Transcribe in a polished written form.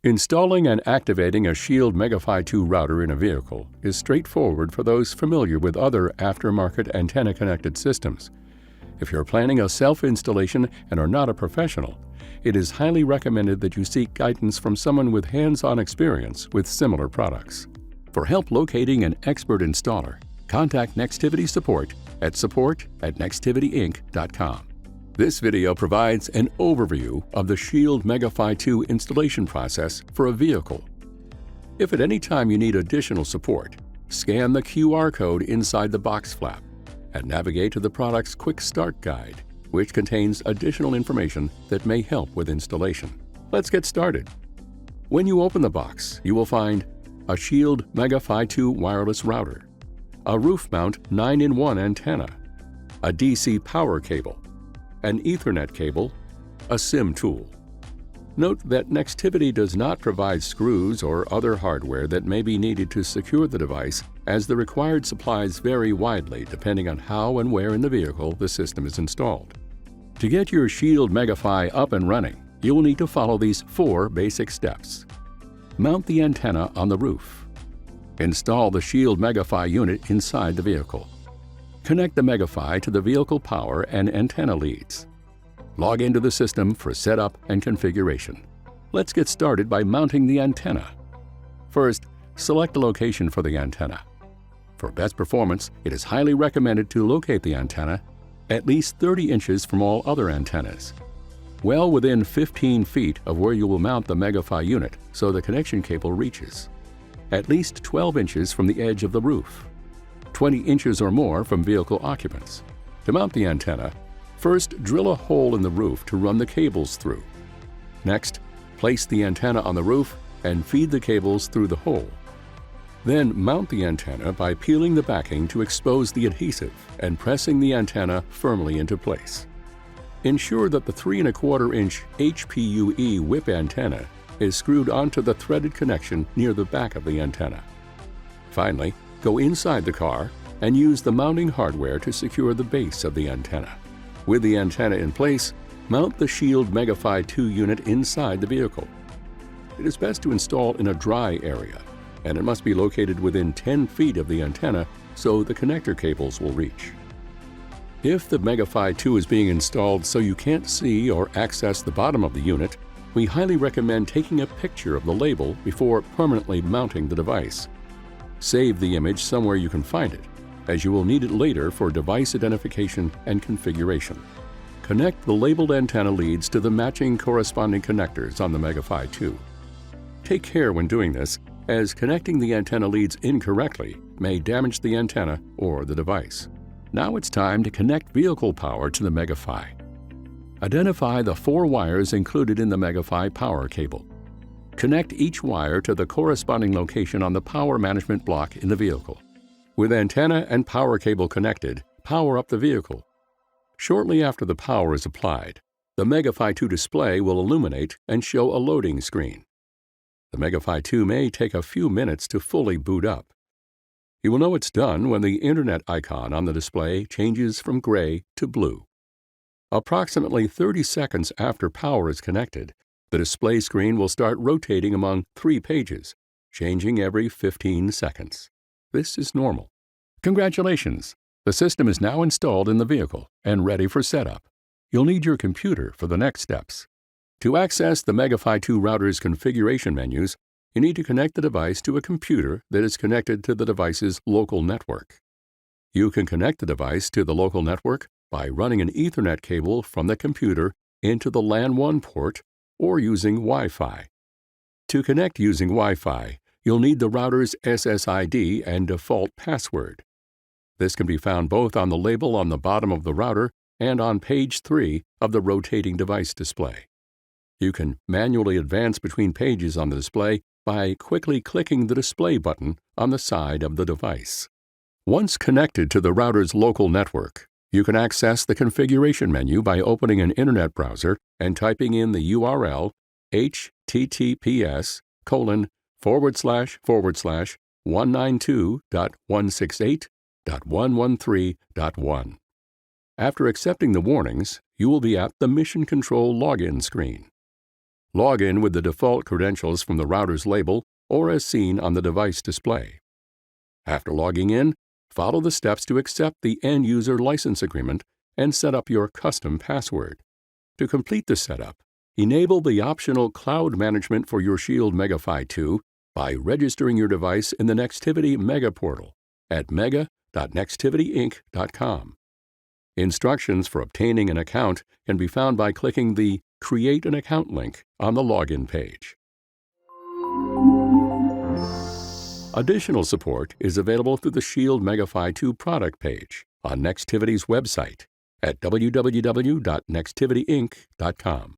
Installing and activating a Shield MegaFi 2 router in a vehicle is straightforward for those familiar with other aftermarket antenna-connected systems. If you're planning a self-installation and are not a professional, it is highly recommended that you seek guidance from someone with hands-on experience with similar products. For help locating an expert installer, contact Nextivity Support at support@nextivityinc.com. This video provides an overview of the Shield MegaFi 2 installation process for a vehicle. If at any time you need additional support, scan the QR code inside the box flap and navigate to the product's Quick Start Guide, which contains additional information that may help with installation. Let's get started. When you open the box, you will find a Shield MegaFi 2 wireless router, a roof mount 9-in-1 antenna, a DC power cable, an Ethernet cable, a SIM tool. Note that Nextivity does not provide screws or other hardware that may be needed to secure the device, as the required supplies vary widely depending on how and where in the vehicle the system is installed. To get your Shield MegaFi up and running, you will need to follow these 4 basic steps. Mount the antenna on the roof. Install the Shield MegaFi unit inside the vehicle. Connect the MegaFi to the vehicle power and antenna leads. Log into the system for setup and configuration. Let's get started by mounting the antenna. First, select a location for the antenna. For best performance, it is highly recommended to locate the antenna at least 30 inches from all other antennas, well within 15 feet of where you will mount the MegaFi unit so the connection cable reaches, at least 12 inches from the edge of the roof, 20 inches or more from vehicle occupants. To mount the antenna, first drill a hole in the roof to run the cables through. Next, place the antenna on the roof and feed the cables through the hole. Then mount the antenna by peeling the backing to expose the adhesive and pressing the antenna firmly into place. Ensure that the 3¼ inch HPUE whip antenna is screwed onto the threaded connection near the back of the antenna. Finally, go inside the car and use the mounting hardware to secure the base of the antenna. With the antenna in place, mount the Shield MegaFi 2 unit inside the vehicle. It is best to install in a dry area, and it must be located within 10 feet of the antenna so the connector cables will reach. If the MegaFi 2 is being installed so you can't see or access the bottom of the unit, we highly recommend taking a picture of the label before permanently mounting the device. Save the image somewhere you can find it, as you will need it later for device identification and configuration. Connect the labeled antenna leads to the matching corresponding connectors on the MegaFi 2. Take care when doing this, as connecting the antenna leads incorrectly may damage the antenna or the device. Now it's time to connect vehicle power to the MegaFi. Identify the 4 wires included in the MegaFi power cable. Connect each wire to the corresponding location on the power management block in the vehicle. With antenna and power cable connected, power up the vehicle. Shortly after the power is applied, the MegaFi 2 display will illuminate and show a loading screen. The MegaFi 2 may take a few minutes to fully boot up. You will know it's done when the Internet icon on the display changes from gray to blue. Approximately 30 seconds after power is connected, the display screen will start rotating among 3 pages, changing every 15 seconds. This is normal. Congratulations! The system is now installed in the vehicle and ready for setup. You'll need your computer for the next steps. To access the MegaFi 2 router's configuration menus, you need to connect the device to a computer that is connected to the device's local network. You can connect the device to the local network by running an Ethernet cable from the computer into the LAN 1 port or using Wi-Fi. To connect using Wi-Fi, you'll need the router's SSID and default password. This can be found both on the label on the bottom of the router and on page 3 of the rotating device display. You can manually advance between pages on the display by quickly clicking the display button on the side of the device. Once connected to the router's local network, you can access the configuration menu by opening an internet browser and typing in the URL https://192.168.113.1. After accepting the warnings, you will be at the Mission Control login screen. Log in with the default credentials from the router's label or as seen on the device display. After logging in, follow the steps to accept the end-user license agreement and set up your custom password. To complete the setup, enable the optional cloud management for your Shield MegaFi 2 by registering your device in the Nextivity Mega portal at mega.nextivityinc.com. Instructions for obtaining an account can be found by clicking the Create an Account link on the login page. Additional support is available through the Shield MegaFi 2 product page on Nextivity's website at www.nextivityinc.com.